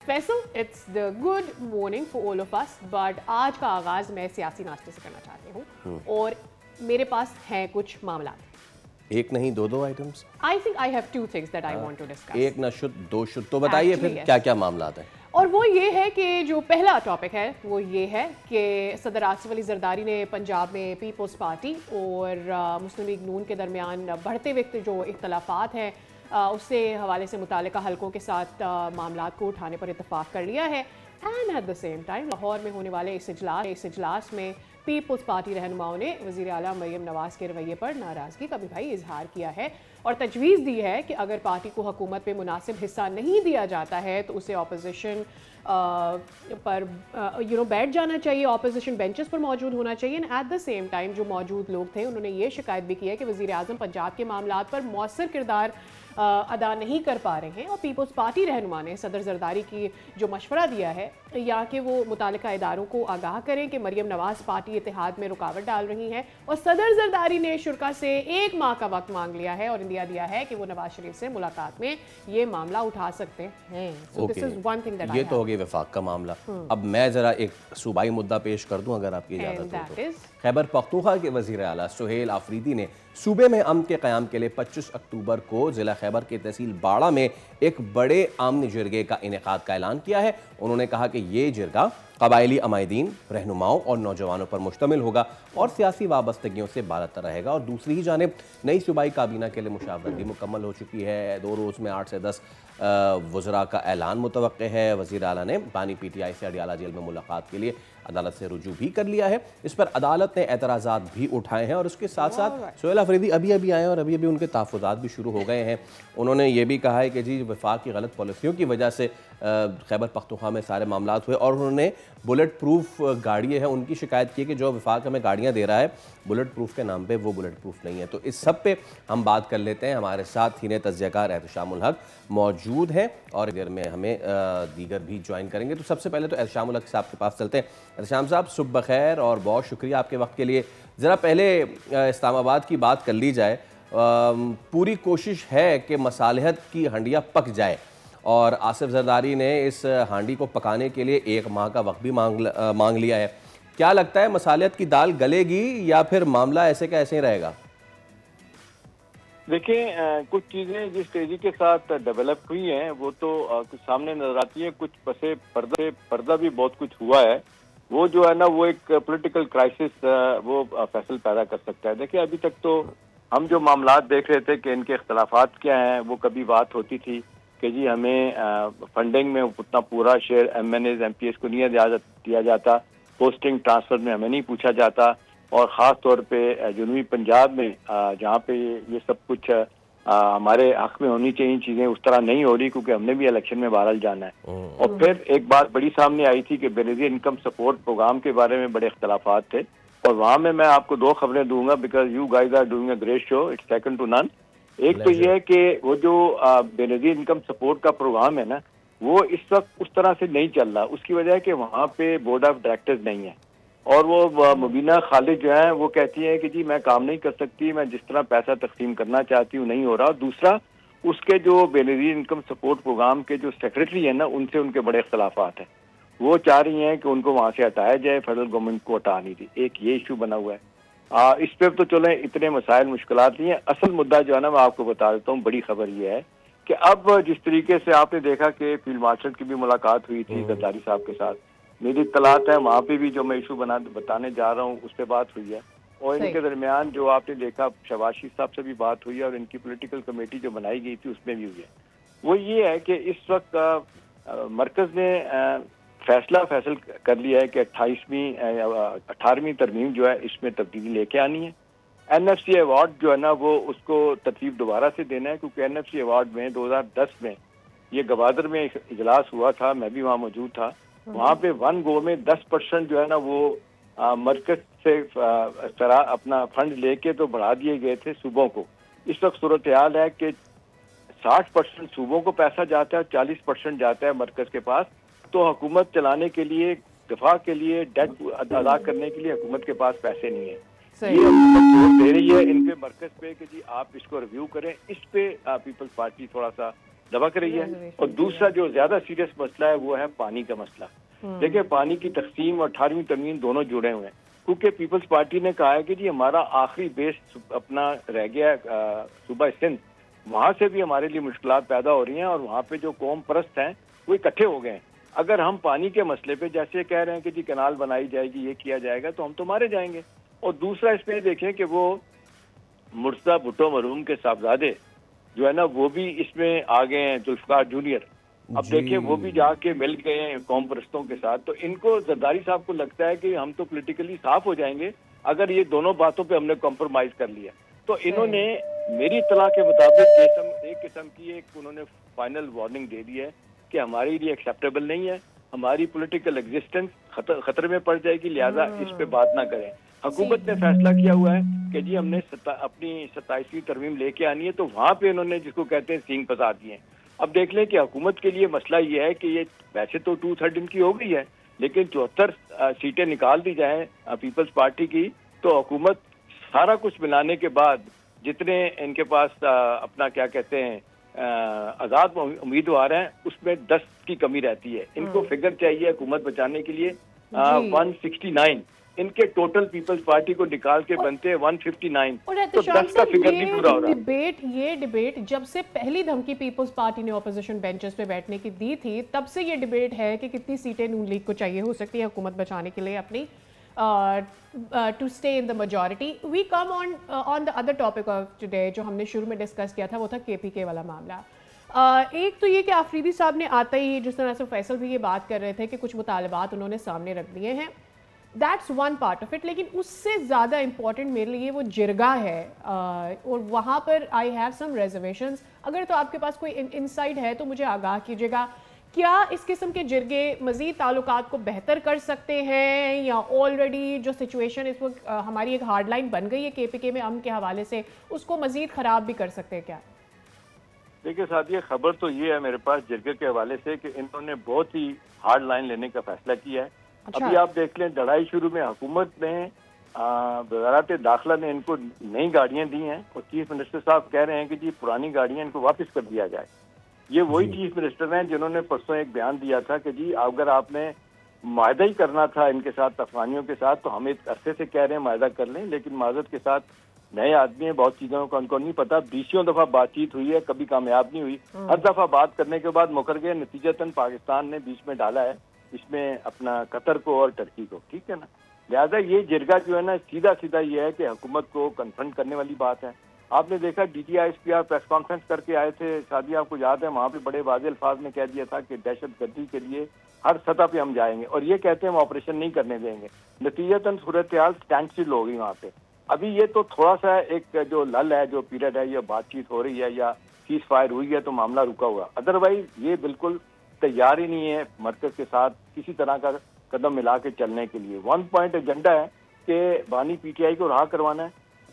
Faisal, it's the good morning for all of us, but आज का आगाज मैं सियासी नाश्ते से करना चाहती हूँ और मेरे पास हैं कुछ मामला। एक नहीं दो items. I think I have two things that I want to discuss. एक न शुद्ध दो शुद्ध, तो बताइए फिर क्या क्या मामला है। और वो ये है कि जो पहला टॉपिक है वो ये है कि सदर आसिफ अली जरदारी ने पंजाब में पीपल्स पार्टी और मुस्लिम लीग नून के दरमियान बढ़ते वक्त जो इख्तलाफात हैं उससे हवाले से मुतालिका हलकों के साथ मामला को उठाने पर इतफाक़ कर लिया है। And at the same time Lahore में होने वाले इस इजलास में पीपल्स पार्टी रहनुमाओं ने वज़ीर आला मरियम नवाज़ के रवैये पर नाराज़गी का भी भाई इजहार किया है और तजवीज़ दी है कि अगर पार्टी को हुकूमत में मुनासिब हिस्सा नहीं दिया जाता है तो उसे ऑपोजिशन पर बैठ जाना चाहिए, ऑपोजिशन बेंचेस पर मौजूद होना चाहिए। And at the same time जो मौजूद लोग थे उन्होंने ये शिकायत भी की है कि वज़ीर आज़म पंजाब के मामलात पर मौसर किरदार अदा नहीं कर पा रहे हैं और पीपल्स पार्टी रहनुमा ने सदर जरदारी की जो मशवरा दिया है या कि वो मुतालिका इदारों को आगाह करें कि मरियम नवाज़ पार्टी इत्तेहाद में रुकावट डाल रही हैं और सदर जरदारी ने शुरा से 1 माह का वक्त मांग लिया है और इंदिया दिया है कि वो नवाज शरीफ से मुलाकात में ये मामला उठा सकते हैं। So this is one thing that ये तो हो गया वफाक का मामला। अब मैं जरा एक सूबाई मुद्दा पेश कर दूं अगर आपकी इजाजत हो तो। खैबर पख्तूनख्वा के वज़ीर आला सुहेल आफरीदी ने सूबे में अमन के क़याम के लिए 25 अक्टूबर को ज़िला खैबर के तहसील बाड़ा में एक बड़े अमन जिरगे का इनेकाद का ऐलान किया है। उन्होंने कहा कि ये जिरगा कबायली अमायदीन, रहनुमाओं और नौजवानों पर मुश्तमिल होगा और सियासी वाबस्तगियों से बालातर रहेगा। और दूसरी ही जानिब नई सूबाई काबीना के लिए मुशावरत भी मुकम्मल हो चुकी है। 2 रोज़ में 8 से 10 वज़रा का ऐलान मुतवक्के है। वज़ीर आला ने बानी PTI से अडियाला जेल में मुलाकात के लिए अदालत से रुजू भी कर लिया है। इस पर अदालत ने एतराज़ात भी उठाए हैं और उसके साथ साथ सुहेल आफरीदी अभी आए और अभी उनके तहफ़्फ़ुज़ात भी शुरू हो गए हैं। उन्होंने ये भी कहा है कि जी वफाक की गलत पॉलिसियों की वजह से खैबर पख्तूनख्वा में सारे मामलात हुए और उन्होंने बुलेट प्रूफ गाड़ियाँ हैं उनकी शिकायत की कि जो वफाक हमें गाड़ियाँ दे रहा है बुलेट प्रूफ के नाम पे वो बुलेट प्रूफ नहीं है। तो इस सब पे हम बात कर लेते हैं। हमारे साथ ही ने तज्ज़ियाकार एहतशामुल हक मौजूद हैं और देर में हमें दीगर भी ज्वाइन करेंगे। तो सबसे पहले तो एहतशामुल हक साहब के पास चलते हैं। एहतशाम साहब सुबह बखैर और बहुत शुक्रिया आपके वक्त के लिए। ज़रा पहले इस्लामाबाद की बात कर ली जाए। पूरी कोशिश है कि मसालहत की हंडिया पक जाए और आसिफ जरदारी ने इस हांडी को पकाने के लिए 1 माह का वक्त भी मांग लिया है। क्या लगता है मसालियत की दाल गलेगी या फिर मामला ऐसे का ऐसे ही रहेगा? देखिए, कुछ चीज़ें जिस तेजी के साथ डेवलप हुई हैं वो तो कुछ सामने नजर आती है, कुछ पसे पर्दा भी बहुत कुछ हुआ है। वो जो है ना वो एक पॉलिटिकल क्राइसिस वो फैसल पैदा कर सकता है। देखिए, अभी तक तो हम जो मामलात देख रहे थे कि इनके इख्तलाफात क्या हैं, वो कभी बात होती थी कि जी हमें फंडिंग में उतना पूरा शेयर MNAs MPs को नहीं दिया जाता, पोस्टिंग ट्रांसफर में हमें नहीं पूछा जाता और ख़ास तौर पे जनूबी पंजाब में जहाँ पे ये सब कुछ हमारे हक में होनी चाहिए चीज़ें उस तरह नहीं हो रही क्योंकि हमने भी इलेक्शन में बहरहाल जाना है। और फिर एक बात बड़ी सामने आई थी कि बेनज़ीर इनकम सपोर्ट प्रोग्राम के बारे में बड़े इख्तलाफात थे और वहाँ में मैं आपको 2 खबरें दूंगा because you guys are doing a great show, it's second to none. एक तो ये है कि वो जो बेनज़ीर इनकम सपोर्ट का प्रोग्राम है ना वो इस वक्त उस तरह से नहीं चल रहा। उसकी वजह है कि वहाँ पे बोर्ड ऑफ डायरेक्टर्स नहीं है और वो मुबीना खालिद जो है वो कहती है कि जी मैं काम नहीं कर सकती, मैं जिस तरह पैसा तकसीम करना चाहती हूँ नहीं हो रहा। दूसरा, उसके जो बेनज़ीर इनकम सपोर्ट प्रोग्राम के जो सेक्रेटरी है ना उनसे उनके बड़े इख्तलाफात हैं। वो चाह रही हैं कि उनको वहाँ से हटाया जाए, फेडरल गवर्नमेंट को हटा नहीं थी। एक ये इशू बना हुआ है। इस पर तो चले इतने मसाइल मुश्किलात नहीं है। असल मुद्दा जो है ना मैं आपको बता देता हूँ, बड़ी खबर ये है कि अब जिस तरीके से आपने देखा कि फील्ड मार्शल की भी मुलाकात हुई थी जरदारी साहब के साथ, मेरी इत्तलात है वहाँ पे भी जो मैं इशू बताने जा रहा हूँ उस पर बात हुई है और इनके दरमियान जो आपने देखा शहबाज शरीफ साहब से भी बात हुई है और इनकी पॉलिटिकल कमेटी जो बनाई गई थी उसमें भी हुई है। वो ये है कि इस वक्त मरकज ने फैसल कर लिया है कि 18वीं तरमीम जो है इसमें तब्दीली लेके आनी है। NFC अवार्ड जो है ना वो उसको तरतीब दोबारा से देना है क्योंकि NFC अवार्ड में 2010 में ये गवादर में इजलास हुआ था, मैं भी वहाँ मौजूद था। वहाँ पे 1 गो में 10% जो है ना वो मरकज से तरह अपना फंड लेके तो बढ़ा दिए गए थे सूबों को। इस वक्त सूरत हाल है कि 60% सूबों को पैसा जाता है, 40% जाता है मरकज के पास। तो हुकूमत चलाने के लिए, दफा के लिए, डेट अदा करने के लिए हुकूमत के पास पैसे नहीं है। ये जोर दे रही है इनके मरकज पे कि जी आप इसको रिव्यू करें। इस पे पीपल्स पार्टी थोड़ा सा दबक रही है। और दूसरा जो ज्यादा सीरियस मसला है वो है पानी का मसला। देखिए, पानी की तकसीम और 18वीं तरमीम दोनों जुड़े हुए हैं, क्योंकि पीपल्स पार्टी ने कहा है कि जी हमारा आखिरी बेस अपना रह गया सूबा सिंध, वहां से भी हमारे लिए मुश्किलात पैदा हो रही हैं और वहाँ पे जो कौम परस्त हैं वो इकट्ठे हो गए हैं। अगर हम पानी के मसले पे जैसे कह रहे हैं कि जी कनाल बनाई जाएगी, ये किया जाएगा, तो हम तो मारे जाएंगे। और दूसरा इसमें देखें कि वो मुर्तज़ा भुट्टो मरहूम के साहबजादे जो है ना वो भी इसमें आ गए हैं, जुल्फकार जूनियर। अब देखें वो भी जाके मिल गए हैं कौम परस्तों के साथ। तो इनको जरदारी साहब को लगता है कि हम तो पॉलिटिकली साफ हो जाएंगे अगर ये दोनों बातों पे हमने कॉम्प्रोमाइज कर लिया। तो इन्होंने मेरी इत्तला के मुताबिक एक किस्म की उन्होंने फाइनल वार्निंग दे दी है कि हमारे लिए एक्सेप्टेबल नहीं है, हमारी पॉलिटिकल एग्जिस्टेंस खतरे में पड़ जाएगी, लिहाजा इस पे बात ना करें। हुकूमत ने फैसला किया हुआ है कि जी हमने अपनी 27वीं तरमीम लेके आनी है, तो वहाँ पे उन्होंने जिसको कहते हैं सींग फंसा दिए। अब देख लें कि हुकूमत के लिए मसला ये है कि ये वैसे तो 2/3 इनकी हो गई है, लेकिन 74 सीटें निकाल दी जाएं पीपल्स पार्टी की, तो हुकूमत सारा कुछ मिलाने के बाद जितने इनके पास अपना क्या कहते हैं आजाद उम्मीदवार हैं उसमें 10 की कमी रहती है। इनको फिगर चाहिए हुकूमत बचाने के लिए 169। इनके टोटल पीपल्स पार्टी को निकाल के बनते हैं 159। तो 10 का फिगर नहीं पूरा हो रहा। ये डिबेट जब से पहली धमकी पीपल्स पार्टी ने ऑपोजिशन बेंचेस पे बैठने की दी थी, तब से ये डिबेट है कि कितनी सीटें नून लीग को चाहिए हो सकती है हुकूमत बचाने के लिए अपनी to stay in the majority. We come on the other topic of today जो हमने शुरू में डिस्कस किया था, वो था KPK वाला मामला। एक तो ये कि आफरीदी साहब ने आते ही, जिस तरह से फैसल भी ये बात कर रहे थे कि कुछ मुतालबात उन्होंने सामने रख दिए हैं, that's one part of it. लेकिन उससे ज़्यादा इम्पॉर्टेंट मेरे लिए वो जिरगा है और वहाँ पर आई हैव सम रिजर्वेशंस। अगर तो आपके पास कोई इंसाइट है तो मुझे आगाह कीजिएगा, क्या इस किस्म के जिरगे मज़ीद ताल्लुकात को बेहतर कर सकते हैं या ऑलरेडी जो सिचुएशन इस वक्त हमारी एक हार्ड लाइन बन गई है KPK में अमन के हवाले से, उसको मज़ीद ख़राब भी कर सकते हैं क्या? देखिए साथिया, खबर तो ये है मेरे पास जिरगे के हवाले से कि इन्होंने बहुत ही हार्ड लाइन लेने का फैसला किया है। अच्छा। अभी आप देख लें, लड़ाई शुरू में हुकूमत ने वज़ारत दाखिला ने इनको नई गाड़ियां दी हैं और चीफ मिनिस्टर साहब कह रहे हैं कि जी पुरानी गाड़ियां इनको वापस कर दिया जाए। ये वही चीफ मिनिस्टर हैं जिन्होंने परसों एक बयान दिया था कि जी अगर आपने मायदा ही करना था इनके साथ, अफगानियों के साथ, तो हम एक अरसे से कह रहे हैं मायदा कर लें, लेकिन माजरत के साथ नए आदमी हैं, बहुत चीजों का उनको नहीं पता। 20 दफा बातचीत हुई है, कभी कामयाब नहीं हुई। हर दफा बात करने के बाद मुकर गए। नतीजतन पाकिस्तान ने बीच में डाला है इसमें अपना कतर को और टर्की को, ठीक है ना। लिहाजा ये जिरगा जो है ना, सीधा सीधा ये है कि हुकूमत को कन्फ्रंट करने वाली बात है। आपने देखा DGISPR प्रेस कॉन्फ्रेंस करके आए थे, शादी आपको याद है, वहाँ पे बड़े वाज़ेह अल्फाज में कह दिया था कि दहशतगर्दी के लिए हर सतह पे हम जाएंगे, और ये कहते हैं हम ऑपरेशन नहीं करने देंगे। नतीजतन सूरत हाल स्टैंड स्टिल हो गई वहाँ पे। अभी ये तो थोड़ा सा एक जो लल है, जो पीरियड है, या बातचीत हो रही है या सीज फायर हुई है तो मामला रुका हुआ, अदरवाइज ये बिल्कुल तैयार ही नहीं है मरकज के साथ किसी तरह का कदम मिला के चलने के लिए। 1 पॉइंट एजेंडा है कि बानी PTI को रहा करवाना है,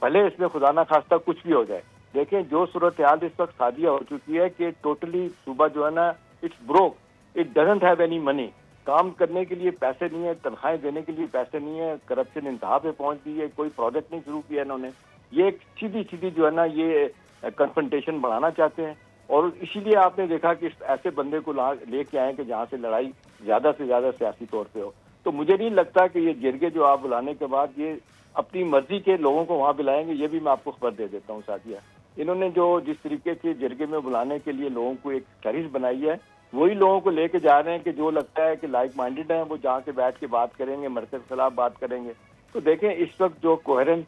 भले इसमें खुदा ना खास्ता कुछ भी हो जाए। देखें जो सूरत हाल इस वक्त सादिया हो चुकी है कि टोटली सूबा जो है ना, it's broke, it doesn't have any money. काम करने के लिए पैसे नहीं है, तनख्वाहें देने के लिए पैसे नहीं है, करप्शन इंतहा पे पहुंच गई है, कोई प्रोजेक्ट नहीं शुरू किया इन्होंने। ये एक सीधी सीधी जो है ना ये कन्फ्रंटेशन बढ़ाना चाहते हैं, और इसीलिए आपने देखा कि ऐसे बंदे को लेके आए कि जहाँ से लड़ाई ज्यादा से ज्यादा सियासी तौर पे हो। तो मुझे नहीं लगता कि ये जिरगे जो आप बुलाने के बाद ये अपनी मर्जी के लोगों को वहाँ बुलाएंगे। ये भी मैं आपको खबर दे देता हूँ साथिया, इन्होंने जो जिस तरीके से जिरगे में बुलाने के लिए लोगों को एक फहरिस्त बनाई है, वही लोगों को लेके जा रहे हैं कि जो लगता है कि लाइक माइंडेड हैं, वो जहाँ के बैठ के बात करेंगे, मरकज के खिलाफ बात करेंगे। तो देखें इस वक्त जो कोहेरेंट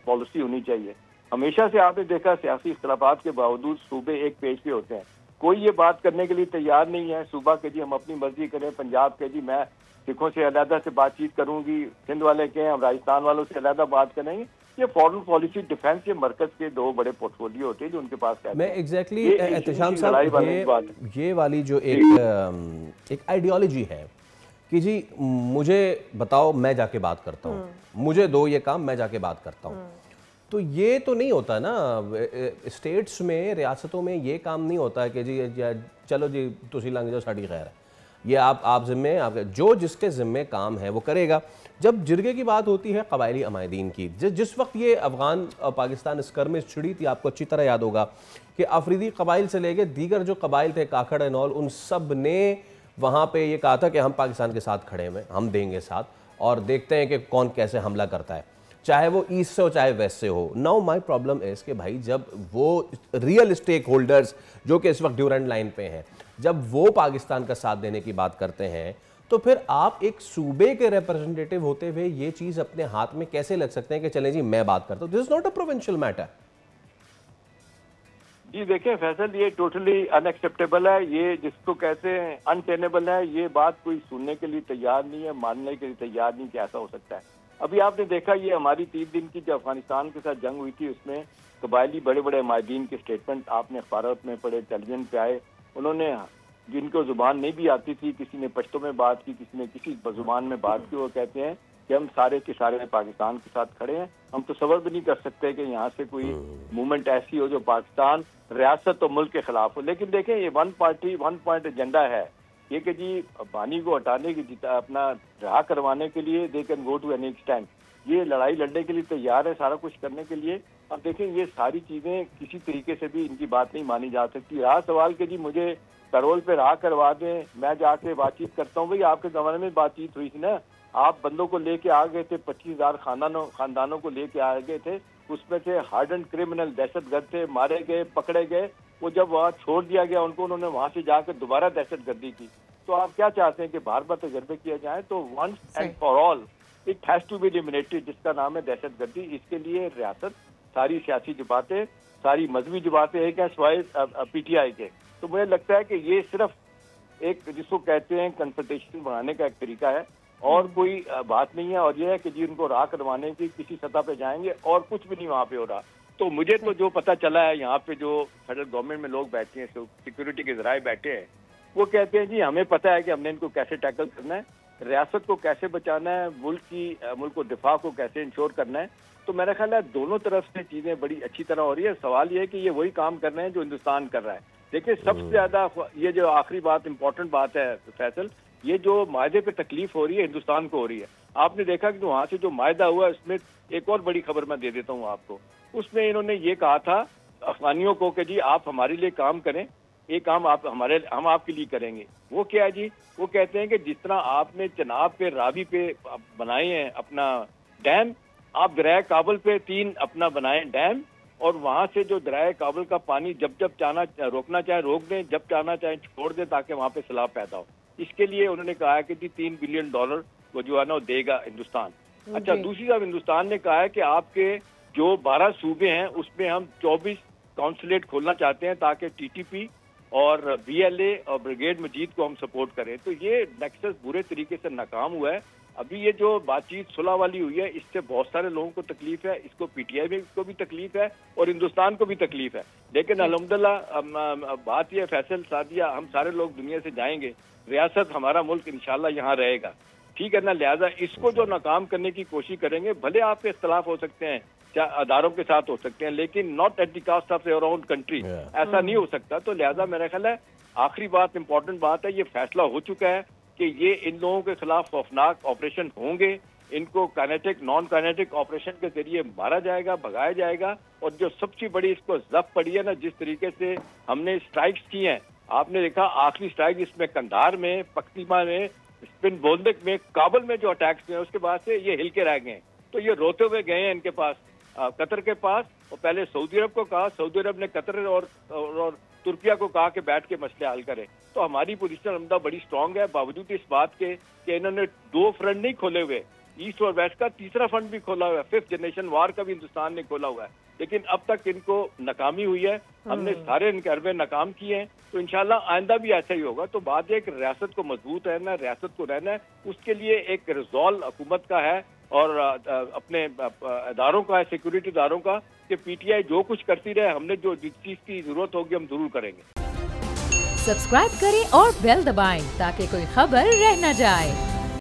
पॉलिसी होनी चाहिए। हमेशा से आपने देखा सियासी इख्तलाफात के बावजूद सूबे एक पेज पे होते हैं, कोई ये बात करने के लिए तैयार नहीं है। सूबा के जी हम अपनी मर्जी करें, पंजाब के जी मैं सिखों से अलहदा से बातचीत करूंगी, सिंध वाले के हम राजस्थान वालों से अलहदा बात करेंगे। ये फॉरेन पॉलिसी, डिफेंस, ये मरकज के दो बड़े पोर्टफोलियो होते हैं जो उनके पास है। मैं एग्जैक्टली एहतशाम साहब ये वाली जो एक आइडियोलॉजी है कि जी मुझे बताओ मैं जाके बात करता हूँ, मुझे दो ये काम मैं जाके बात करता हूँ, तो ये तो नहीं होता ना। स्टेट्स में, रियासतों में ये काम नहीं होता कि जी चलो जी तुसी लंघ जाओ साड़ी खैर है। ये आप जिम्मे, आप जो जिसके जिम्मे काम है वो करेगा। जब जिरगे की बात होती है कबायली अमायदीन की, जिस वक्त ये अफगान पाकिस्तान स्कर्मिश छिड़ी थी, आपको अच्छी तरह याद होगा कि अफरीदी कबाइल से लेकर दीगर जो कबाइल थे, काखड़ एंड ऑल, उन सब ने वहाँ पे ये कहा था कि हम पाकिस्तान के साथ खड़े हुए, हम देंगे साथ, और देखते हैं कि कौन कैसे हमला करता है, चाहे वो ईस्ट से हो चाहे वेस्ट से हो। नाउ माई प्रॉब्लम इज कि भाई जब वो रियल स्टेक होल्डर्स जो कि इस वक्त ड्यूरेंट लाइन पे हैं, जब वो पाकिस्तान का साथ देने की बात करते हैं, तो फिर आप एक सूबे के रिप्रेजेंटेटिव होते हुए ये चीज अपने हाथ में कैसे लग सकते हैं कि चलें जी मैं बात करता हूं? This is not a provincial matter. जी देखिए फैसल, ये टोटली अनएक्सेप्टेबल है, ये जिसको कहते हैं अनटेनेबल है। ये बात कोई सुनने के लिए तैयार नहीं है, मानने के लिए तैयार नहीं कि ऐसा हो सकता है। अभी आपने देखा ये हमारी 3 दिन की जो अफगानिस्तान के साथ जंग हुई थी, उसमें कबायली बड़े बड़े माहिदीन के स्टेटमेंट आपने अखबारों में पढ़े, टेलीविजन पे आए। उन्होंने, जिनको जुबान नहीं भी आती थी, किसी ने पश्तो में बात की, किसी ने किसी जुबान में बात की, वो कहते हैं कि हम सारे के सारे पाकिस्तान के साथ खड़े हैं। हम तो सबर भी नहीं कर सकते कि यहाँ से कोई मूवमेंट ऐसी हो जो पाकिस्तान रियासत और मुल्क के खिलाफ हो। लेकिन देखें, ये one party one point agenda है, ये कि जी बानी को हटाने की, अपना रहा करवाने के लिए they can go to any extent, ये लड़ाई लड़ने के लिए तैयार है, सारा कुछ करने के लिए। अब देखें, ये सारी चीजें किसी तरीके से भी इनकी बात नहीं मानी जा सकती। रहा सवाल कि जी मुझे पैरोल पे रहा करवा दें, मैं जाके बातचीत करता हूँ। भाई आपके जमाने में बातचीत हुई थी ना, आप बंदों को लेके आ गए थे, 25,000 खानदानों को लेके आ गए थे, उसमें से हार्डन क्रिमिनल दहशतगर्द थे, मारे गए, पकड़े गए। वो जब वहाँ छोड़ दिया गया उनको, उन्होंने वहाँ से जाकर दोबारा दहशतगर्दी की। तो आप क्या चाहते हैं कि बार बार तजर्बे किए जाए? तो once and for all it has to be eliminated, जिसका नाम है दहशतगर्दी। इसके लिए रियासत, सारी सियासी जमातें, सारी मजहबी जमातें एक है सिवाय PTI के। तो मुझे लगता है कि ये सिर्फ एक जिसको कहते हैं कंसल्टेशन बनाने का एक तरीका है, और कोई बात नहीं है। और ये है कि जी उनको राह करवाने की किसी सतह पे जाएंगे और कुछ भी नहीं वहाँ पे हो रहा। तो मुझे तो जो पता चला है, यहाँ पे जो फेडरल गवर्नमेंट में लोग बैठे हैं, सिक्योरिटी के जराए बैठे हैं, वो कहते हैं जी हमें पता है कि हमने इनको कैसे टैकल करना है, रियासत को कैसे बचाना है, मुल्क को दिफा को कैसे इंश्योर करना है। तो मेरा ख्याल है दोनों तरफ से चीजें बड़ी अच्छी तरह हो रही है। सवाल ये है कि ये वही काम कर रहे हैं जो हिंदुस्तान कर रहा है। देखिए सबसे ज्यादा ये जो आखिरी बात, इंपॉर्टेंट बात है फैसल, ये जो मायदे पे तकलीफ हो रही है हिंदुस्तान को हो रही है। आपने देखा कि वहां से जो मायदा हुआ, उसमें एक और बड़ी खबर मैं दे देता हूँ आपको। उसमें इन्होंने ये कहा था अफगानियों को कि जी आप हमारे लिए काम करें, एक काम हम आपके लिए करेंगे। वो क्या है जी? वो कहते हैं कि जिस तरह आपने चनाब पे, रावी पे बनाए हैं अपना डैम, आप दरिया काबुल पे 3 अपना बनाए डैम, और वहां से जो दरिया काबुल का पानी जब चाहना रोकना चाहे रोक दें, जब चाहना चाहे छोड़ दें, ताकि वहां पे सैलाब पैदा हो। इसके लिए उन्होंने कहा है कि जी $3 बिलियन वो जो है ना देगा हिंदुस्तान। अच्छा, दूसरी तरफ हिंदुस्तान ने कहा है कि आपके जो 12 सूबे हैं उसमें हम 24 काउंसलेट खोलना चाहते हैं, ताकि TTP और BLA और ब्रिगेड मजीद को हम सपोर्ट करें। तो ये नेक्सस बुरे तरीके से नाकाम हुआ है। अभी ये जो बातचीत सुलह वाली हुई है, इससे बहुत सारे लोगों को तकलीफ है, इसको PTI में को भी तकलीफ है और हिंदुस्तान को भी तकलीफ है। लेकिन अल्हम्दुलिल्लाह बात यह फैसल सादिया, हम सारे लोग दुनिया से जाएंगे, रियासत हमारा मुल्क इंशाल्लाह यहाँ रहेगा, ठीक है ना। लिहाजा इसको जो नाकाम करने की कोशिश करेंगे, भले आपके इख्तलाफ हो सकते हैं, अदारों के साथ हो सकते हैं, लेकिन not at the cost of your own country, ऐसा नहीं हो सकता। तो लिहाजा मेरा ख्याल है आखिरी बात, इंपॉर्टेंट बात है, ये फैसला हो चुका है कि ये इन लोगों के खिलाफ खौफनाक ऑपरेशन होंगे, इनको काइनेटिक नॉन काइनेटिक ऑपरेशन के जरिए मारा जाएगा, भगाया जाएगा। और जो सबसे बड़ी इसको जब्त पड़ी है ना, जिस तरीके से हमने स्ट्राइक्स की हैं, आपने देखा आखिरी स्ट्राइक इसमें कंधार में, पख्तीमा में, स्पिन बोल्दक में, काबुल में जो अटैक्स हुए, उसके बाद से ये हिल के रह गए। तो ये रोते हुए गए हैं इनके पास, कतर के पास, और पहले सऊदी अरब को कहा, सऊदी अरब ने कतर और तुर्किया को कहा कि बैठ के मसले हल करें। तो हमारी पोजीशन अलहमदा बड़ी स्ट्रांग है, बावजूद इस बात के कि इन्होंने 2 फ्रंट नहीं खोले हुए, ईस्ट और वेस्ट का तीसरा फ्रंट भी खोला हुआ है, 5th जनरेशन वार का भी हिंदुस्तान ने खोला हुआ है, लेकिन अब तक इनको नाकामी हुई है। हमने सारे इनके अरबे नाकाम किए हैं, तो इंशाल्लाह आइंदा भी ऐसा ही होगा। तो बात है कि रियासत को मजबूत रहना है, रियासत को रहना है, उसके लिए एक रिजॉल्व हुकूमत का है और अपने इदारों का है, सिक्योरिटी इदारों का, कि PTI जो कुछ करती रहे, हमने जो जिस चीज की जरूरत होगी हम जरूर करेंगे। सब्सक्राइब करें और बेल दबाएं ताकि कोई खबर रह न जाए।